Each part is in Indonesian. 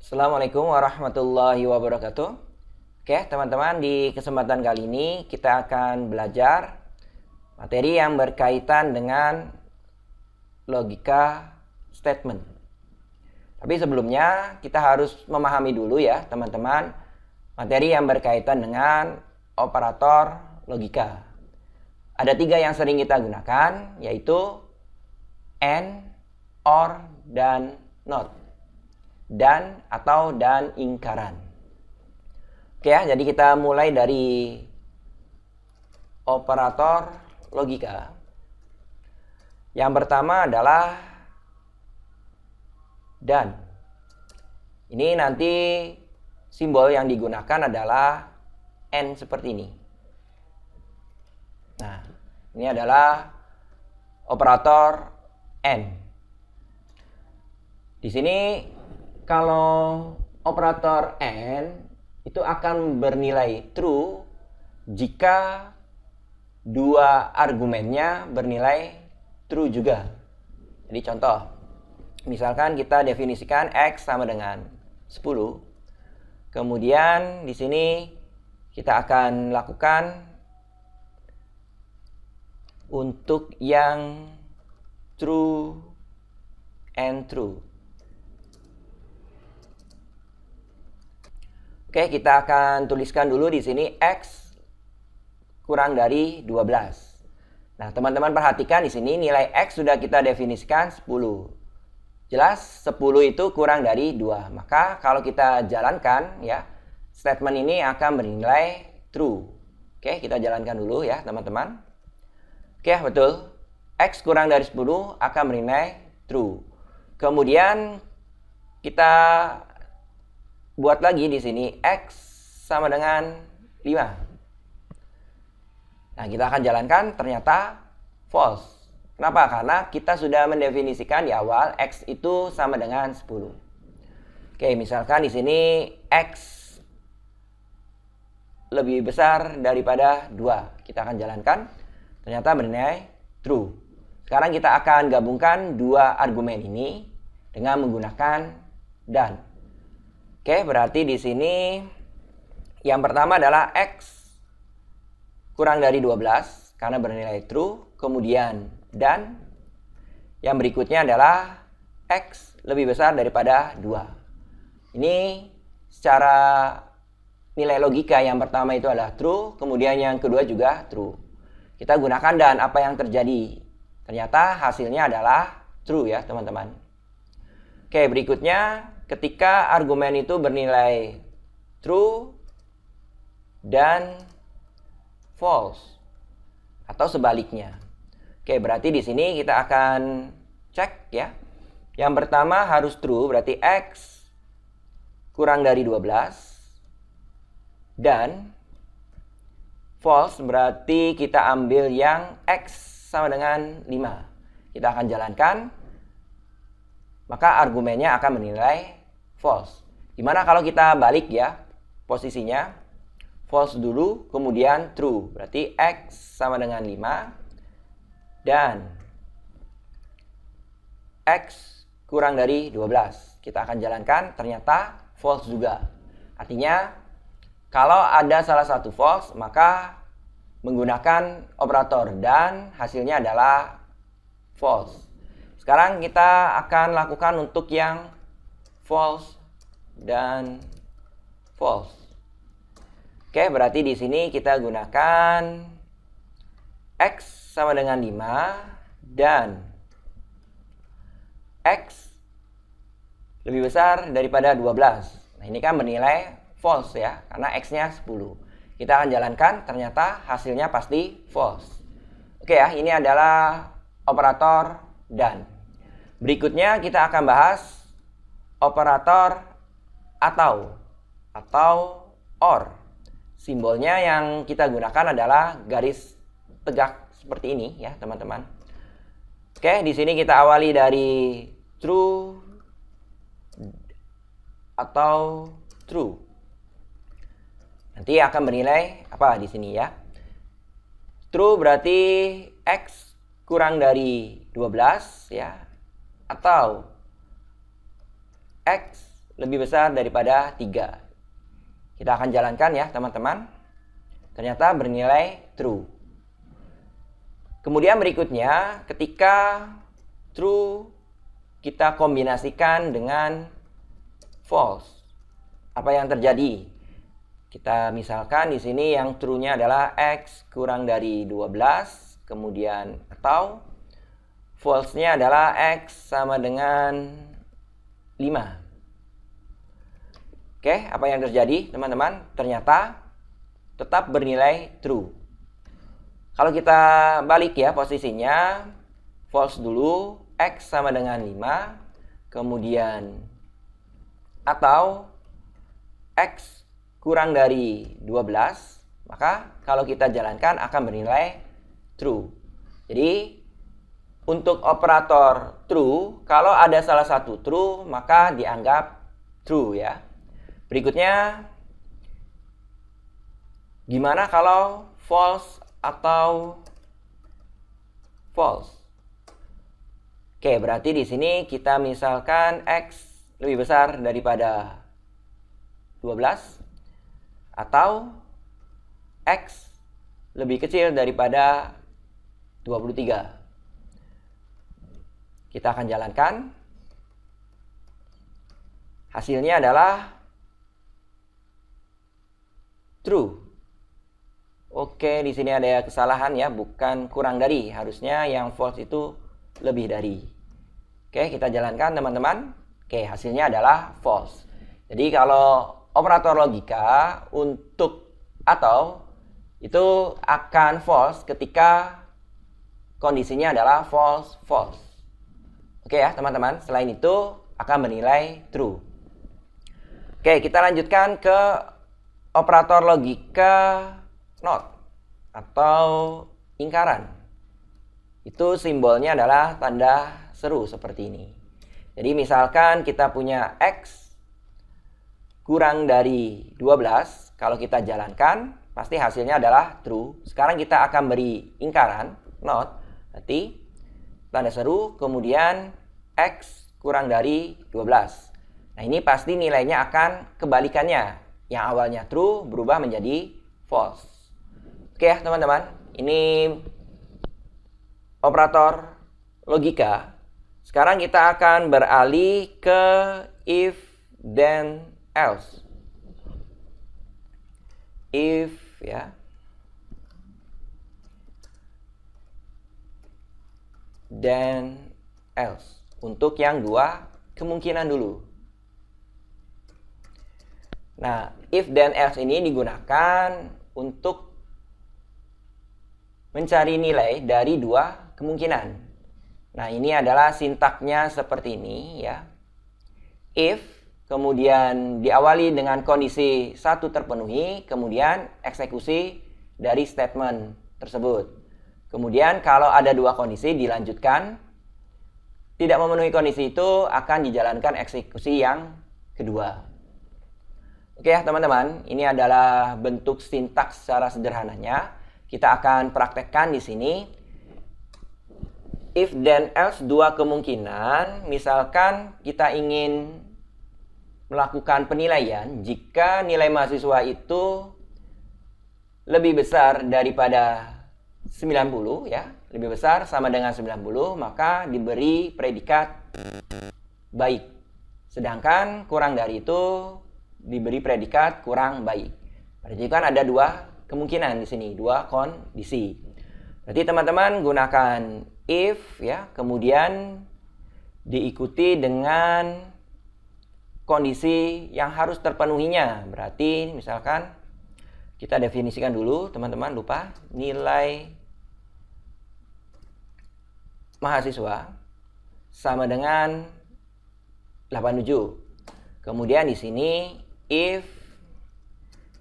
Assalamualaikum warahmatullahi wabarakatuh. Oke, teman-teman, di kesempatan kali ini kita akan belajar materi yang berkaitan dengan logika statement. Tapi sebelumnya kita harus memahami dulu ya, teman-teman, materi yang berkaitan dengan operator logika. Ada 3 yang sering kita gunakan, yaitu and, or, dan not. Dan, atau, dan, ingkaran. Oke ya, jadi kita mulai dari operator logika. Yang pertama adalah dan. Ini nanti simbol yang digunakan adalah and seperti ini. Nah, ini adalah operator and. Di sini kalau operator and itu akan bernilai true jika dua argumennya bernilai true juga. Jadi contoh, misalkan kita definisikan X sama dengan 10. Kemudian di sini kita akan lakukan untuk yang true and true. Oke, kita akan tuliskan dulu di sini X kurang dari 12. Nah, teman-teman perhatikan di sini nilai X sudah kita definisikan 10. Jelas 10 itu kurang dari 2. Maka kalau kita jalankan ya, statement ini akan bernilai true. Oke, kita jalankan dulu ya, teman-teman. Oke, betul. X kurang dari 10 akan bernilai true. Kemudian kita buat lagi di sini X sama dengan 5. Nah, kita akan jalankan, ternyata false. Kenapa? Karena kita sudah mendefinisikan di awal X itu sama dengan 10. Oke, misalkan di sini X lebih besar daripada 2. Kita akan jalankan, ternyata bernilai true. Sekarang kita akan gabungkan dua argumen ini dengan menggunakan dan. Oke, berarti di sini yang pertama adalah X kurang dari 12 karena bernilai true. Kemudian dan yang berikutnya adalah X lebih besar daripada 2. Ini secara nilai logika yang pertama itu adalah true. Kemudian yang kedua juga true. Kita gunakan dan apa yang terjadi. Ternyata hasilnya adalah true ya, teman-teman. Oke, berikutnya ketika argumen itu bernilai true dan false atau sebaliknya. Oke, berarti di sini kita akan cek ya. Yang pertama harus true, berarti X kurang dari 12 dan false berarti kita ambil yang X sama dengan 5. Kita akan jalankan, maka argumennya akan menilai false. Gimana kalau kita balik ya posisinya? False dulu, kemudian true. Berarti X sama dengan 5 dan X kurang dari 12. Kita akan jalankan, ternyata false juga. Artinya kalau ada salah satu false, maka menggunakan operator dan hasilnya adalah false. Sekarang kita akan lakukan untuk yang false dan false. Oke, berarti di sini kita gunakan X sama dengan 5 dan X lebih besar daripada 12. Nah, ini kan bernilai false ya, karena X-nya 10. Kita akan jalankan, ternyata hasilnya pasti false. Oke ya, ini adalah operator dan. Berikutnya kita akan bahas operator atau or. Simbolnya yang kita gunakan adalah garis tegak seperti ini ya, teman-teman. Oke, di sini kita awali dari true atau true. Nanti akan bernilai apa di sini ya? True berarti X kurang dari 12 ya, atau X lebih besar daripada 3. Kita akan jalankan ya teman-teman. Ternyata bernilai true. Kemudian berikutnya, ketika true kita kombinasikan dengan false, apa yang terjadi? Kita misalkan di sini yang true-nya adalah X kurang dari 12, kemudian atau false-nya adalah X sama dengan 5. Oke, apa yang terjadi teman-teman? Ternyata tetap bernilai true. Kalau kita balik ya posisinya, false dulu, X sama dengan 5, kemudian atau X kurang dari 12, maka kalau kita jalankan akan bernilai true. Jadi untuk operator true, kalau ada salah satu true, maka dianggap true ya. Berikutnya, gimana kalau false atau false? Oke, berarti di sini kita misalkan X lebih besar daripada 12 atau X lebih kecil daripada 23. Kita akan jalankan. Hasilnya adalah true. Oke, di sini ada kesalahan ya, bukan kurang dari. Harusnya yang false itu lebih dari. Oke, kita jalankan teman-teman. Oke, hasilnya adalah false. Jadi kalau operator logika untuk atau itu akan false ketika kondisinya adalah false, false. Oke ya teman-teman, selain itu akan bernilai true. Oke, kita lanjutkan ke operator logika not atau ingkaran. Itu simbolnya adalah tanda seru seperti ini. Jadi misalkan kita punya X kurang dari 12, kalau kita jalankan pasti hasilnya adalah true. Sekarang kita akan beri ingkaran not, berarti tanda seru, kemudian X kurang dari 12. Nah ini pasti nilainya akan kebalikannya. Yang awalnya true berubah menjadi false. Oke ya teman-teman, ini operator logika. Sekarang kita akan beralih ke if, then, else. If ya. Then, else. Untuk yang dua kemungkinan dulu. Nah, if then else ini digunakan untuk mencari nilai dari dua kemungkinan. Nah, ini adalah sintaknya seperti ini ya. If, kemudian diawali dengan kondisi satu terpenuhi, kemudian eksekusi dari statement tersebut. Kemudian kalau ada dua kondisi dilanjutkan, tidak memenuhi kondisi itu akan dijalankan eksekusi yang kedua. Oke ya teman-teman, ini adalah bentuk sintaks secara sederhananya. Kita akan praktekkan di sini. If then else dua kemungkinan, misalkan kita ingin melakukan penilaian jika nilai mahasiswa itu lebih besar daripada 90 ya, lebih besar sama dengan 90, maka diberi predikat baik. Sedangkan kurang dari itu diberi predikat kurang baik. Berarti kan ada dua kemungkinan di sini, dua kondisi. Berarti teman-teman gunakan if ya, kemudian diikuti dengan kondisi yang harus terpenuhinya. Berarti misalkan kita definisikan dulu, teman-teman lupa, nilai mahasiswa sama dengan 87. Kemudian di sini if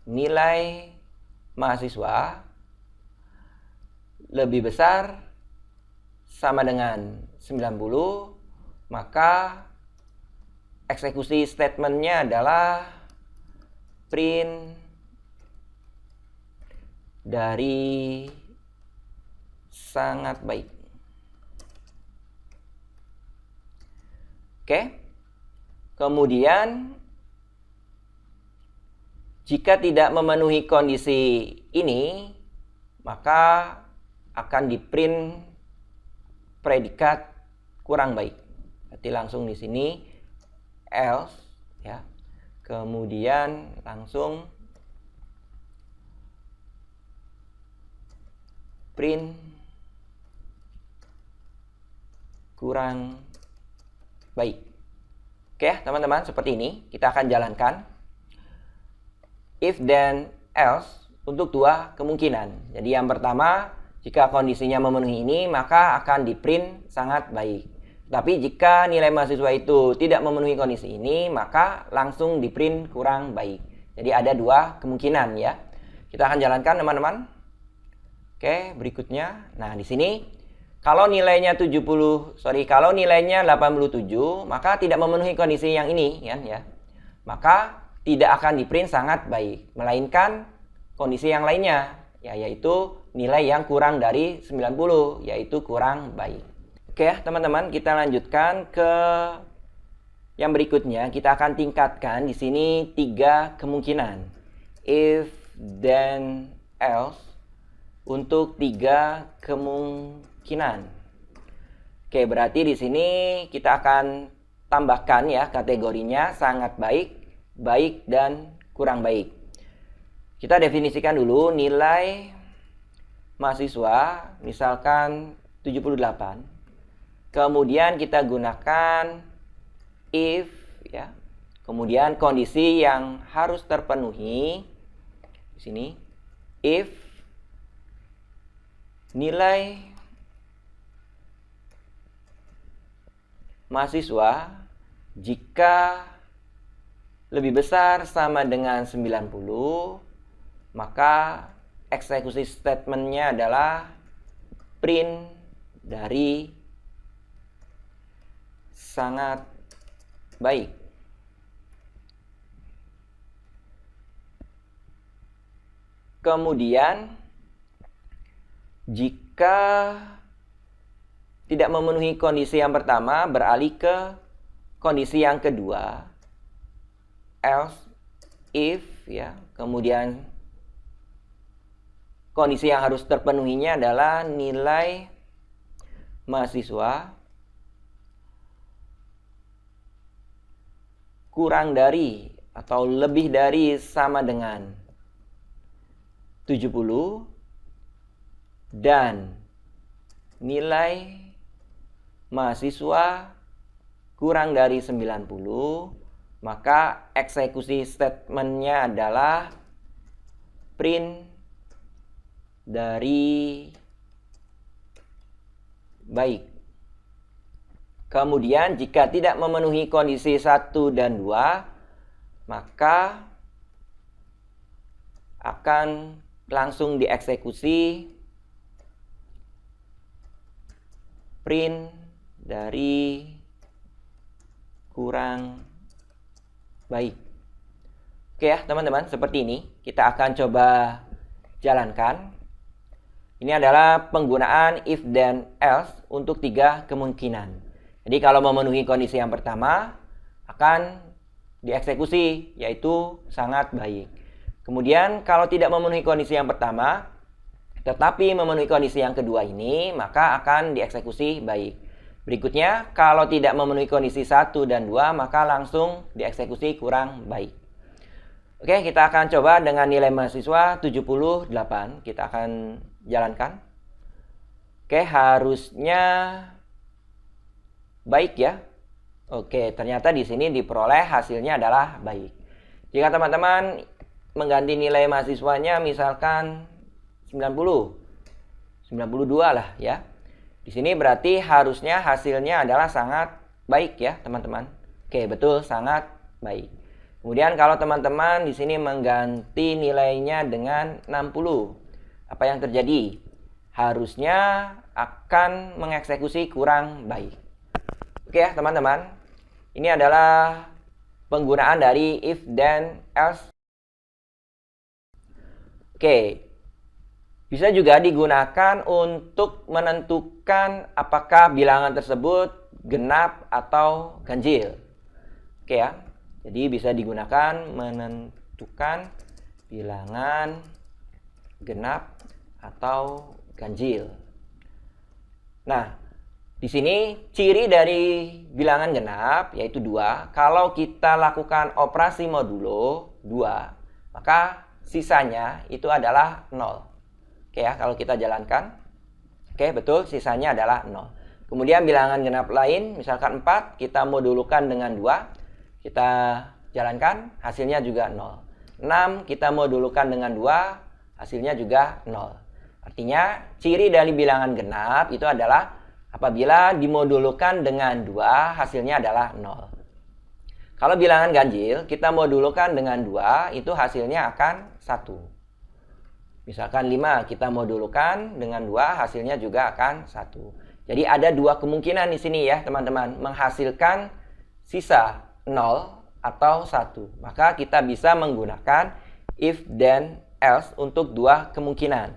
nilai mahasiswa lebih besar sama dengan 90, maka eksekusi statementnya adalah print dari sangat baik. Oke. Kemudian Jika tidak memenuhi kondisi ini, maka akan di-print predikat kurang baik. Berarti langsung di sini else ya. Kemudian langsung print kurang baik. Oke, teman-teman, seperti ini kita akan jalankan if then else untuk dua kemungkinan. Jadi yang pertama, jika kondisinya memenuhi ini, maka akan di-print sangat baik. Tapi jika nilai mahasiswa itu tidak memenuhi kondisi ini, maka langsung di-print kurang baik. Jadi ada dua kemungkinan ya. Kita akan jalankan, teman-teman. Oke, berikutnya. Nah, di sini kalau nilainya 87, maka tidak memenuhi kondisi yang ini kan ya. Maka tidak akan di-print sangat baik, melainkan kondisi yang lainnya, yaitu nilai yang kurang dari 90, yaitu kurang baik. Oke ya, teman-teman, kita lanjutkan ke yang berikutnya. Kita akan tingkatkan di sini 3 kemungkinan. If, then, else untuk 3 kemungkinan. Oke, berarti di sini kita akan tambahkan ya kategorinya sangat baik, baik, dan kurang baik. Kita definisikan dulu nilai mahasiswa, misalkan 78. Kemudian kita gunakan if ya. Kemudian kondisi yang harus terpenuhi di sini if nilai mahasiswa jika lebih besar sama dengan 90, maka eksekusi statementnya adalah print dari sangat baik. Kemudian jika tidak memenuhi kondisi yang pertama, beralih ke kondisi yang kedua, else, if ya. Kemudian kondisi yang harus terpenuhinya adalah nilai mahasiswa kurang dari atau lebih dari sama dengan 70 dan nilai mahasiswa kurang dari 90, maka eksekusi statementnya adalah print dari baik. Kemudian jika tidak memenuhi kondisi 1 dan 2, maka akan langsung dieksekusi print dari kurang baik. Oke ya teman-teman, seperti ini kita akan coba jalankan. Ini adalah penggunaan if then else untuk 3 kemungkinan. Jadi kalau memenuhi kondisi yang pertama akan dieksekusi, yaitu sangat baik. Kemudian kalau tidak memenuhi kondisi yang pertama tetapi memenuhi kondisi yang kedua ini, maka akan dieksekusi baik. Berikutnya, kalau tidak memenuhi kondisi 1 dan 2, maka langsung dieksekusi kurang baik. Oke, kita akan coba dengan nilai mahasiswa 78. Kita akan jalankan. Oke, harusnya baik ya. Oke, ternyata di sini diperoleh hasilnya adalah baik. Jika teman-teman mengganti nilai mahasiswanya misalkan 92 lah ya. Di sini berarti harusnya hasilnya adalah sangat baik ya, teman-teman. Oke, betul, sangat baik. Kemudian kalau teman-teman di sini mengganti nilainya dengan 60, apa yang terjadi? Harusnya akan mengeksekusi kurang baik. Oke ya, teman-teman. Ini adalah penggunaan dari if then else. Oke. Bisa juga digunakan untuk menentukan apakah bilangan tersebut genap atau ganjil. Oke ya. Jadi bisa digunakan menentukan bilangan genap atau ganjil. Nah, di sini ciri dari bilangan genap yaitu 2. Kalau kita lakukan operasi modulo 2, maka sisanya itu adalah 0. Oke ya, kalau kita jalankan. Oke, betul, sisanya adalah 0. Kemudian bilangan genap lain, misalkan 4, kita modulukan dengan 2. Kita jalankan, hasilnya juga 0. 6, kita modulukan dengan 2, hasilnya juga 0. Artinya, ciri dari bilangan genap itu adalah apabila dimodulukan dengan 2, hasilnya adalah 0. Kalau bilangan ganjil, kita modulukan dengan 2, itu hasilnya akan 1. Misalkan 5, kita modulukan dengan 2, hasilnya juga akan 1. Jadi ada 2 kemungkinan di sini ya teman-teman, menghasilkan sisa 0 atau 1. Maka kita bisa menggunakan if, then, else untuk 2 kemungkinan.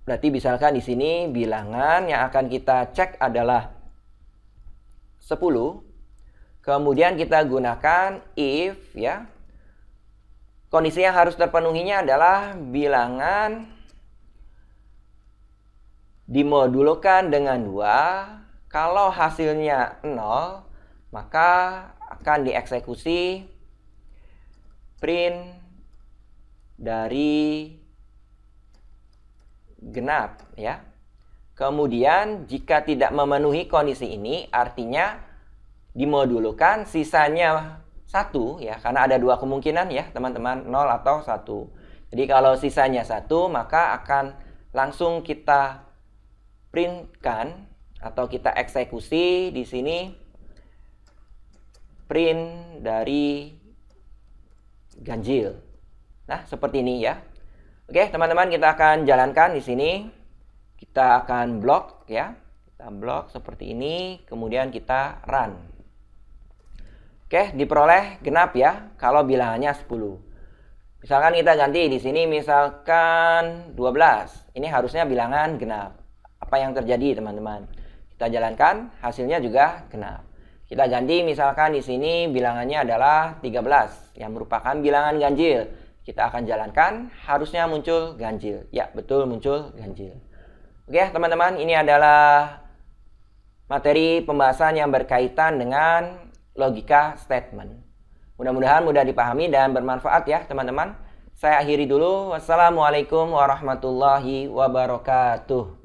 Berarti misalkan di sini bilangan yang akan kita cek adalah 10. Kemudian kita gunakan if ya. Kondisi yang harus terpenuhinya adalah bilangan dimodulkan dengan 2. Kalau hasilnya 0, maka akan dieksekusi print dari genap ya. Kemudian jika tidak memenuhi kondisi ini, artinya dimodulukan sisanya 1 ya, karena ada 2 kemungkinan ya teman-teman, 0 atau 1. Jadi kalau sisanya 1, maka akan langsung kita printkan atau kita eksekusi di sini print dari ganjil. Nah, seperti ini ya. Oke, teman-teman, kita akan jalankan di sini. Kita akan blok ya. Kita blok seperti ini, kemudian kita run. Oke, diperoleh genap ya kalau bilangannya 10. Misalkan kita ganti di sini misalkan 12. Ini harusnya bilangan genap. Apa yang terjadi, teman-teman? Kita jalankan, hasilnya juga genap. Kita ganti misalkan di sini bilangannya adalah 13 yang merupakan bilangan ganjil. Kita akan jalankan, harusnya muncul ganjil. Ya, betul, muncul ganjil. Oke, teman-teman, ini adalah materi pembahasan yang berkaitan dengan logika statement. Mudah-mudahan mudah dipahami dan bermanfaat ya, teman-teman. Saya akhiri dulu. Wassalamualaikum warahmatullahi wabarakatuh.